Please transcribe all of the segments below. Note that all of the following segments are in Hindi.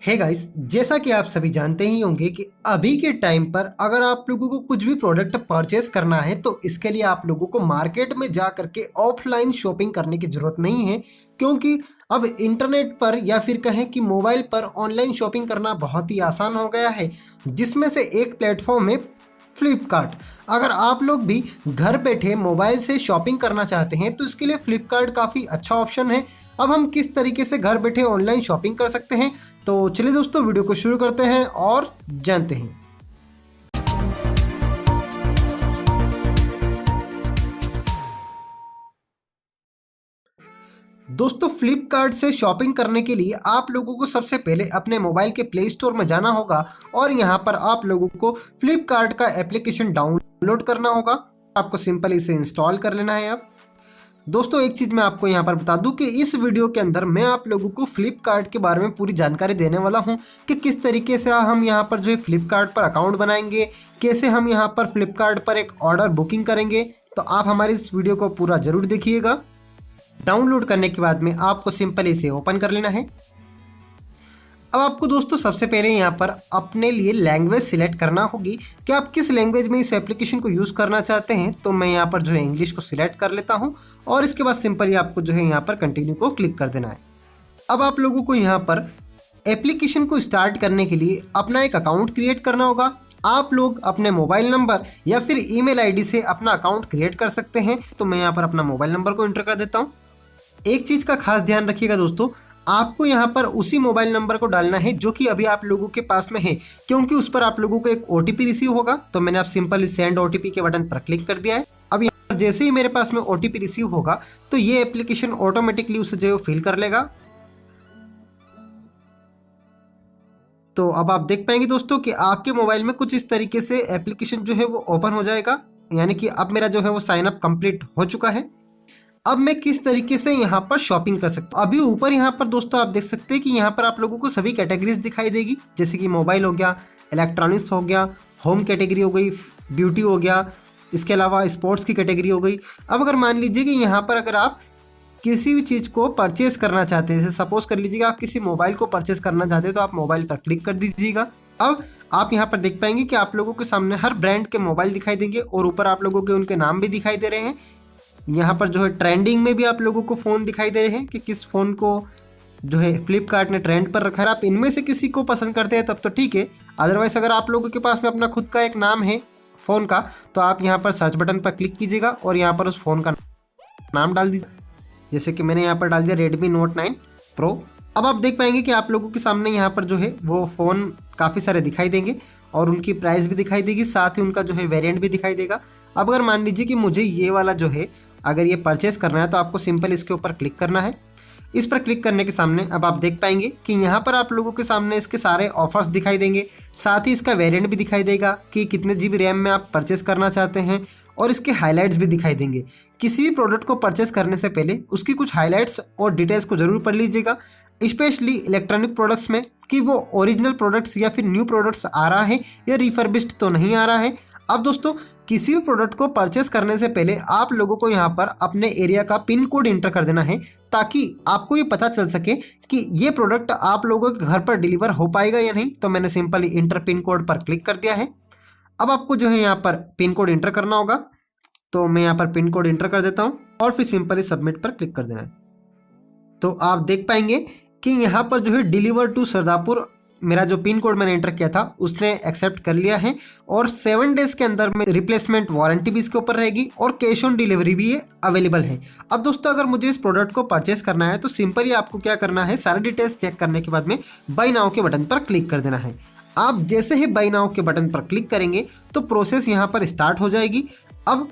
हे गाइस, जैसा कि आप सभी जानते ही होंगे कि अभी के टाइम पर अगर आप लोगों को कुछ भी प्रोडक्ट परचेस करना है तो इसके लिए आप लोगों को मार्केट में जा करके ऑफलाइन शॉपिंग करने की ज़रूरत नहीं है। क्योंकि अब इंटरनेट पर या फिर कहें कि मोबाइल पर ऑनलाइन शॉपिंग करना बहुत ही आसान हो गया है, जिसमें से एक प्लेटफॉर्म है फ्लिपकार्ट। अगर आप लोग भी घर बैठे मोबाइल से शॉपिंग करना चाहते हैं तो इसके लिए फ्लिपकार्ट काफ़ी अच्छा ऑप्शन है। अब हम किस तरीके से घर बैठे ऑनलाइन शॉपिंग कर सकते हैं, तो चलिए दोस्तों वीडियो को शुरू करते हैं और जानते हैं। दोस्तों फ्लिपकार्ट से शॉपिंग करने के लिए आप लोगों को सबसे पहले अपने मोबाइल के प्ले स्टोर में जाना होगा और यहाँ पर आप लोगों को फ्लिपकार्ट का एप्लीकेशन डाउनलोड करना होगा। आपको सिंपल इसे इंस्टॉल कर लेना है। आप दोस्तों एक चीज़ मैं आपको यहाँ पर बता दूं कि इस वीडियो के अंदर मैं आप लोगों को फ्लिपकार्ट के बारे में पूरी जानकारी देने वाला हूँ कि किस तरीके से हम यहाँ पर जो है फ्लिपकार्ट पर अकाउंट बनाएंगे, कैसे हम यहाँ पर फ्लिपकार्ट पर एक ऑर्डर बुकिंग करेंगे। तो आप हमारी इस वीडियो को पूरा ज़रूर देखिएगा। डाउनलोड करने के बाद में आपको सिंपल इसे ओपन कर लेना है। अब आपको दोस्तों सबसे पहले यहाँ पर अपने लिए लैंग्वेज सिलेक्ट करना होगी कि आप किस लैंग्वेज में इस एप्लीकेशन को यूज़ करना चाहते हैं। तो मैं यहाँ पर जो है इंग्लिश को सिलेक्ट कर लेता हूँ और इसके बाद सिंपली आपको जो है यहाँ पर कंटिन्यू को क्लिक कर देना है। अब आप लोगों को यहाँ पर एप्लीकेशन को स्टार्ट करने के लिए अपना एक अकाउंट क्रिएट करना होगा। आप लोग अपने मोबाइल नंबर या फिर ईमेल आईडी से अपना अकाउंट क्रिएट कर सकते हैं। तो मैं यहाँ पर अपना मोबाइल नंबर को एंटर कर देता हूँ। एक चीज़ का खास ध्यान रखिएगा दोस्तों, आपको यहाँ पर उसी मोबाइल नंबर को डालना है जो कि अभी आप लोगों के पास में है, क्योंकि उस पर आप लोगों को एक OTP रिसीव होगा। तो मैंने आप सिंपल सेंड OTP के बटन पर क्लिक कर दिया है। अब यहाँ पर जैसे ही मेरे पास में OTP रिसीव होगा तो ये एप्लीकेशन ऑटोमेटिकली उसे जो है फिल कर लेगा। तो अब आप देख पाएंगे दोस्तों कि आपके मोबाइल में कुछ इस तरीके से एप्लीकेशन जो है वो ओपन हो जाएगा, यानी कि अब मेरा जो है वो साइन अप कंप्लीट हो चुका है। अब मैं किस तरीके से यहाँ पर शॉपिंग कर सकता हूँ। अभी ऊपर यहाँ पर दोस्तों आप देख सकते हैं कि यहाँ पर आप लोगों को सभी कैटेगरीज दिखाई देगी, जैसे कि मोबाइल हो गया, इलेक्ट्रॉनिक्स हो गया, होम कैटेगरी हो गई, ब्यूटी हो गया, इसके अलावा स्पोर्ट्स की कैटेगरी हो गई। अब अगर मान लीजिए कि यहाँ पर अगर आप किसी भी चीज़ को परचेज करना चाहते हैं, जैसे सपोज कर लीजिएगा आप किसी मोबाइल को परचेज करना चाहते हैं, तो आप मोबाइल पर क्लिक कर दीजिएगा। अब आप यहाँ पर देख पाएंगे कि आप लोगों के सामने हर ब्रांड के मोबाइल दिखाई देंगे और ऊपर आप लोगों के उनके नाम भी दिखाई दे रहे हैं। यहाँ पर जो है ट्रेंडिंग में भी आप लोगों को फ़ोन दिखाई दे रहे हैं कि किस फ़ोन को जो है फ्लिपकार्ट ने ट्रेंड पर रखा है। आप इनमें से किसी को पसंद करते हैं तब तो ठीक है, अदरवाइज़ अगर आप लोगों के पास में अपना खुद का एक नाम है फ़ोन का, तो आप यहाँ पर सर्च बटन पर क्लिक कीजिएगा और यहाँ पर उस फ़ोन का नाम डाल दीजिए। जैसे कि मैंने यहाँ पर डाल दिया Redmi Note 9 Pro। अब आप देख पाएंगे कि आप लोगों के सामने यहाँ पर जो है वो फ़ोन काफ़ी सारे दिखाई देंगे और उनकी प्राइस भी दिखाई देगी, साथ ही उनका जो है वेरिएंट भी दिखाई देगा। अब अगर मान लीजिए कि मुझे ये वाला जो है अगर ये परचेस करना है तो आपको सिंपल इसके ऊपर क्लिक करना है। इस पर क्लिक करने के सामने अब आप देख पाएंगे कि यहाँ पर आप लोगों के सामने इसके सारे ऑफर्स दिखाई देंगे, साथ ही इसका वेरिएंट भी दिखाई देगा कि कितने GB रैम में आप परचेस करना चाहते हैं और इसके हाइलाइट्स भी दिखाई देंगे। किसी भी प्रोडक्ट को परचेस करने से पहले उसकी कुछ हाइलाइट्स और डिटेल्स को जरूर पढ़ लीजिएगा, स्पेशली इलेक्ट्रॉनिक प्रोडक्ट्स में, कि वो ओरिजिनल प्रोडक्ट्स या फिर न्यू प्रोडक्ट्स आ रहा है या रिफर्बिश्ड तो नहीं आ रहा है। अब दोस्तों किसी भी प्रोडक्ट को परचेस करने से पहले आप लोगों को यहाँ पर अपने एरिया का पिन कोड इंटर कर देना है, ताकि आपको ये पता चल सके कि ये प्रोडक्ट आप लोगों के घर पर डिलीवर हो पाएगा या नहीं। तो मैंने सिंपली इंटर पिन कोड पर क्लिक कर दिया है। अब आपको जो है यहाँ पर पिन कोड इंटर करना होगा, तो मैं यहाँ पर पिन कोड इंटर कर देता हूँ और फिर सिंपली सबमिट पर क्लिक कर देना है। तो आप देख पाएंगे कि यहाँ पर जो है डिलीवर टू सरदापुर, मेरा जो पिन कोड मैंने एंटर किया था उसने एक्सेप्ट कर लिया है और 7 डेज के अंदर में रिप्लेसमेंट वारंटी भी इसके ऊपर रहेगी और कैश ऑन डिलीवरी भी ये अवेलेबल है। अब दोस्तों अगर मुझे इस प्रोडक्ट को परचेस करना है तो सिंपली आपको क्या करना है, सारे डिटेल्स चेक करने के बाद में बाय नाउ के बटन पर क्लिक कर देना है। आप जैसे ही बाय नाउ के बटन पर क्लिक करेंगे तो प्रोसेस यहाँ पर स्टार्ट हो जाएगी। अब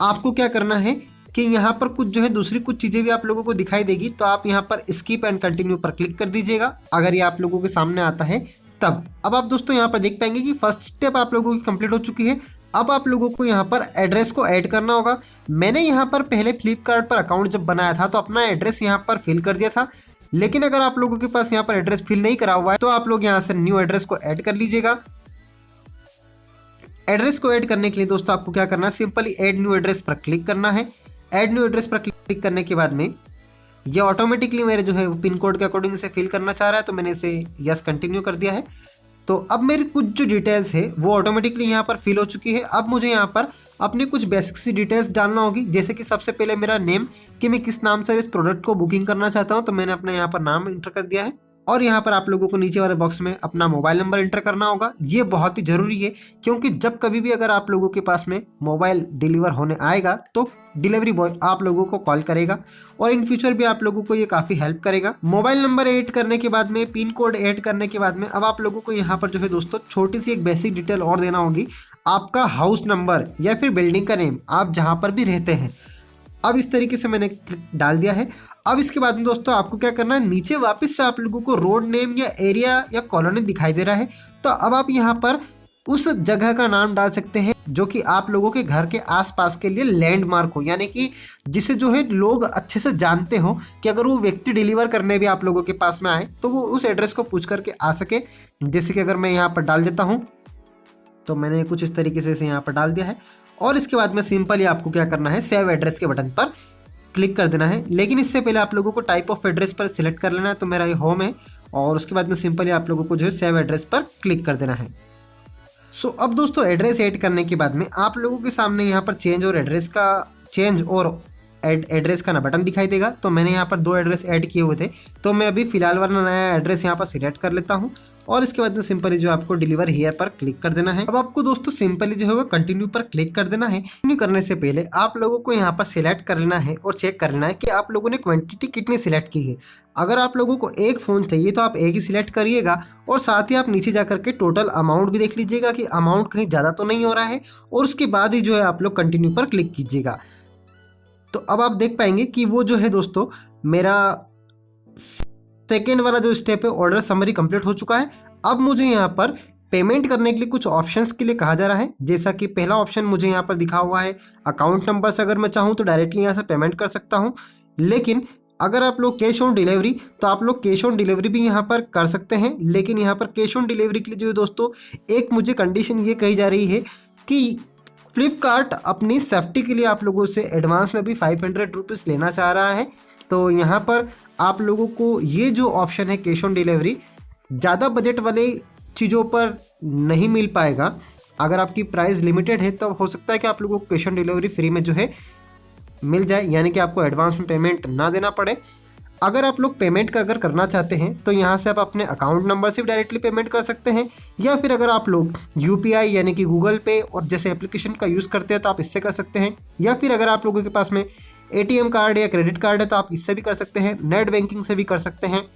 आपको क्या करना है कि यहाँ पर कुछ जो है दूसरी कुछ चीज़ें भी आप लोगों को दिखाई देगी, तो आप यहाँ पर स्किप एंड कंटिन्यू पर क्लिक कर दीजिएगा अगर ये आप लोगों के सामने आता है तब। अब आप दोस्तों यहाँ पर देख पाएंगे कि फर्स्ट स्टेप आप लोगों की कंप्लीट हो चुकी है। अब आप लोगों को यहाँ पर एड्रेस को ऐड करना होगा। मैंने यहाँ पर पहले फ्लिपकार्ट पर अकाउंट जब बनाया था तो अपना एड्रेस यहाँ पर फिल कर दिया था, लेकिन अगर आप लोगों के पास यहाँ पर एड्रेस फिल नहीं करा हुआ है तो आप लोग यहाँ से न्यू एड्रेस को ऐड कर लीजिएगा। एड्रेस को ऐड करने के लिए दोस्तों आपको क्या करना है, सिंपली ऐड न्यू एड्रेस पर क्लिक करना है। ऐड न्यू एड्रेस पर क्लिक करने के बाद में ये ऑटोमेटिकली मेरे जो है पिन कोड के अकॉर्डिंग इसे फिल करना चाह रहा है, तो मैंने इसे यस कंटिन्यू कर दिया है। तो अब मेरी कुछ जो डिटेल्स है वो ऑटोमेटिकली यहाँ पर फिल हो चुकी है। अब मुझे यहाँ पर अपनी कुछ बेसिक सी डिटेल्स डालना होगी, जैसे कि सबसे पहले मेरा नेम, कि मैं किस नाम से इस प्रोडक्ट को बुकिंग करना चाहता हूँ, तो मैंने अपना यहाँ पर नाम इंटर कर दिया है। और यहाँ पर आप लोगों को नीचे वाले बॉक्स में अपना मोबाइल नंबर इंटर करना होगा। ये बहुत ही जरूरी है, क्योंकि जब कभी भी अगर आप लोगों के पास में मोबाइल डिलीवर होने आएगा तो डिलीवरी बॉय आप लोगों को कॉल करेगा, और इन फ्यूचर भी आप लोगों को ये काफ़ी हेल्प करेगा। मोबाइल नंबर ऐड करने के बाद में, पिन कोड ऐड करने के बाद में, अब आप लोगों को यहाँ पर जो है दोस्तों छोटी सी एक बेसिक डिटेल और देना होगी, आपका हाउस नंबर या फिर बिल्डिंग का नेम, आप जहाँ पर भी रहते हैं। अब इस तरीके से मैंने डाल दिया है। अब इसके बाद में दोस्तों आपको क्या करना है, नीचे वापस से आप लोगों को रोड नेम या एरिया या कॉलोनी दिखाई दे रहा है, तो अब आप यहाँ पर उस जगह का नाम डाल सकते हैं जो कि आप लोगों के घर के आसपास के लिए लैंडमार्क हो, यानी कि जिसे जो है लोग अच्छे से जानते हो कि अगर वो व्यक्ति डिलीवर करने भी आप लोगों के पास में आए तो वो उस एड्रेस को पूछ करके आ सके। जैसे कि अगर मैं यहाँ पर डाल देता हूँ, तो मैंने कुछ इस तरीके से इसे यहाँ पर डाल दिया है। और इसके बाद में सिंपली आपको क्या करना है, सेव एड्रेस के बटन पर क्लिक कर देना है। लेकिन इससे पहले आप लोगों को टाइप ऑफ एड्रेस पर सिलेक्ट कर लेना है, तो मेरा ये होम है, और उसके बाद में सिंपली आप लोगों को जो है सेव एड्रेस पर क्लिक कर देना है। सो अब दोस्तों एड्रेस ऐड करने के बाद में आप लोगों के सामने यहाँ पर चेंज और एड्रेस का ना बटन दिखाई देगा। तो मैंने यहाँ पर 2 एड्रेस ऐड किए हुए थे, तो मैं अभी फिलहाल वाला नया एड्रेस यहाँ पर सिलेक्ट कर लेता हूँ, और इसके बाद में सिंपली जो आपको डिलीवर हियर पर क्लिक कर देना है। अब आपको दोस्तों सिंपली जो है वो कंटिन्यू पर क्लिक कर देना है। कंटिन्यू करने से पहले आप लोगों को यहाँ पर सिलेक्ट कर लेना है और चेक कर लेना है कि आप लोगों ने क्वांटिटी कितनी सिलेक्ट की है। अगर आप लोगों को एक फ़ोन चाहिए तो आप एक ही सिलेक्ट करिएगा, और साथ ही आप नीचे जा करके टोटल अमाउंट भी देख लीजिएगा कि अमाउंट कहीं ज़्यादा तो नहीं हो रहा है, और उसके बाद ही जो है आप लोग कंटिन्यू पर क्लिक कीजिएगा। तो अब आप देख पाएंगे कि वो जो है दोस्तों मेरा सेकेंड वाला जो स्टेप है, ऑर्डर समरी कंप्लीट हो चुका है। अब मुझे यहाँ पर पेमेंट करने के लिए कुछ ऑप्शंस के लिए कहा जा रहा है, जैसा कि पहला ऑप्शन मुझे यहाँ पर दिखा हुआ है अकाउंट नंबर से। अगर मैं चाहूँ तो डायरेक्टली यहाँ से पेमेंट कर सकता हूँ, लेकिन अगर आप लोग कैश ऑन डिलीवरी, तो आप लोग कैश ऑन डिलीवरी भी यहाँ पर कर सकते हैं। लेकिन यहाँ पर कैश ऑन डिलीवरी के लिए जो है दोस्तों एक मुझे कंडीशन ये कही जा रही है कि फ्लिपकार्ट अपनी सेफ्टी के लिए आप लोगों से एडवांस में भी 500 रुपीज़ लेना चाह रहा है। तो यहाँ पर आप लोगों को ये जो ऑप्शन है कैश ऑन डिलीवरी, ज़्यादा बजट वाले चीज़ों पर नहीं मिल पाएगा। अगर आपकी प्राइस लिमिटेड है तो हो सकता है कि आप लोगों को कैश ऑन डिलीवरी फ्री में जो है मिल जाए, यानी कि आपको एडवांस में पेमेंट ना देना पड़े। अगर आप लोग पेमेंट का अगर करना चाहते हैं तो यहाँ से आप अपने अकाउंट नंबर से भी डायरेक्टली पेमेंट कर सकते हैं, या फिर अगर आप लोग UPI यानी कि गूगल पे और जैसे एप्लीकेशन का यूज़ करते हैं तो आप इससे कर सकते हैं, या फिर अगर आप लोगों के पास में ATM कार्ड या क्रेडिट कार्ड है तो आप इससे भी कर सकते हैं, नेट बैंकिंग से भी कर सकते हैं।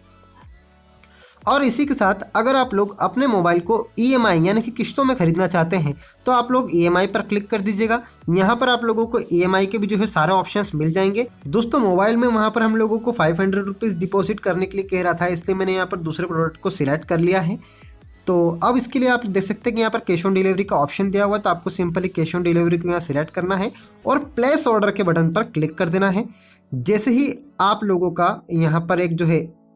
और इसी के साथ अगर आप लोग अपने मोबाइल को EMI यानी कि किस्तों में खरीदना चाहते हैं तो आप लोग EMI पर क्लिक कर दीजिएगा। यहाँ पर आप लोगों को EMI के भी जो है सारे ऑप्शंस मिल जाएंगे। दोस्तों मोबाइल में वहाँ पर हम लोगों को 500 रुपीज़ डिपॉजिट करने के लिए कह रहा था, इसलिए मैंने यहाँ पर दूसरे प्रोडक्ट को सिलेक्ट कर लिया है। तो अब इसके लिए आप देख सकते हैं कि यहाँ पर कैश ऑन डिलीवरी का ऑप्शन दिया हुआ है, तो आपको सिंपली कैश ऑन डिलीवरी को यहाँ सिलेक्ट करना है और प्लेस ऑर्डर के बटन पर क्लिक कर देना है। जैसे ही आप लोगों का यहाँ पर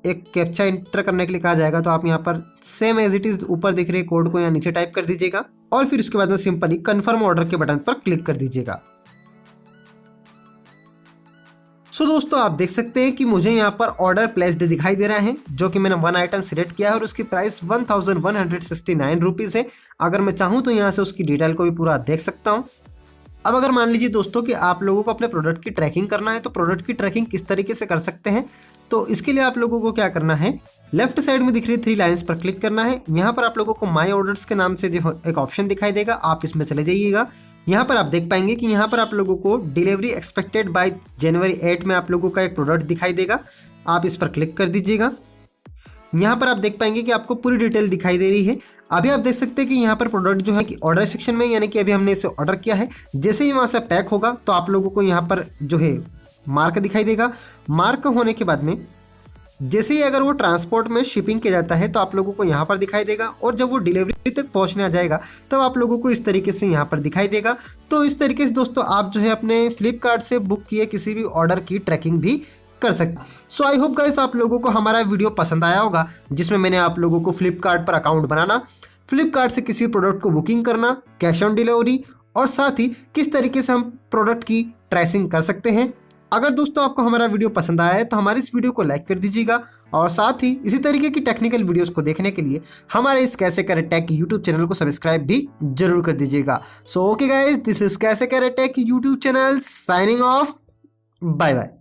एक कैप्चा इंटर करने के लिए कहा जाएगा, तो आप यहाँ पर सेम एज इट इज ऊपर दिख रहे कोड को यहाँ नीचे टाइप कर दीजिएगा, और फिर उसके बाद में सिंपली कंफर्म ऑर्डर के बटन पर क्लिक कर दीजिएगा। सो दोस्तों आप देख सकते हैं कि मुझे यहाँ पर ऑर्डर प्लेस्ड दिखाई दे रहा है, जो कि मैंने 1 आइटम सिलेक्ट किया है और उसकी प्राइस 1169 रुपीज़ है। अगर मैं चाहूँ तो यहाँ से उसकी डिटेल को भी पूरा देख सकता हूँ। अब अगर मान लीजिए दोस्तों कि आप लोगों को अपने प्रोडक्ट की ट्रैकिंग करना है, तो प्रोडक्ट की ट्रैकिंग किस तरीके से कर सकते हैं, तो इसके लिए आप लोगों को क्या करना है, लेफ्ट साइड में दिख रही 3 लाइंस पर क्लिक करना है। यहाँ पर आप लोगों को माई ऑर्डर्स के नाम से एक ऑप्शन दिखाई देगा, आप इसमें चले जाइएगा। यहाँ पर आप देख पाएंगे कि यहाँ पर आप लोगों को डिलीवरी एक्सपेक्टेड बाय जनवरी 8 में आप लोगों का एक प्रोडक्ट दिखाई देगा, आप इस पर क्लिक कर दीजिएगा। यहाँ पर आप देख पाएंगे कि आपको पूरी डिटेल दिखाई दे रही है। अभी आप देख सकते हैं कि यहाँ पर प्रोडक्ट जो है कि ऑर्डर सेक्शन में, यानी कि अभी हमने इसे ऑर्डर किया है, जैसे ही वहाँ से पैक होगा तो आप लोगों को यहाँ पर जो है मार्क दिखाई देगा। मार्क होने के बाद में जैसे ही अगर वो ट्रांसपोर्ट में शिपिंग किया जाता है तो आप लोगों को यहाँ पर दिखाई देगा, और जब वो डिलीवरी तक पहुँचने आ जाएगा तब आप लोगों को इस तरीके से यहाँ पर दिखाई देगा। तो इस तरीके से दोस्तों आप जो है अपने फ्लिपकार्ट से बुक किए किसी भी ऑर्डर की ट्रैकिंग भी कर सकते। सो आई होप गाइस आप लोगों को हमारा वीडियो पसंद आया होगा, जिसमें मैंने आप लोगों को फ्लिपकार्ट पर अकाउंट बनाना, फ्लिपकार्ट से किसी प्रोडक्ट को बुकिंग करना, कैश ऑन डिलीवरी, और साथ ही किस तरीके से हम प्रोडक्ट की ट्रेसिंग कर सकते हैं, अगर दोस्तों आपको हमारा वीडियो पसंद आया है तो हमारे इस वीडियो को लाइक कर दीजिएगा और साथ ही इसी तरीके की टेक्निकल वीडियोस को देखने के लिए हमारे इस Kaise Kare tech YouTube channel को सब्सक्राइब भी जरूर कर दीजिएगा। So okay guys, this is Kaise Kare tech YouTube channel signing off. Bye bye.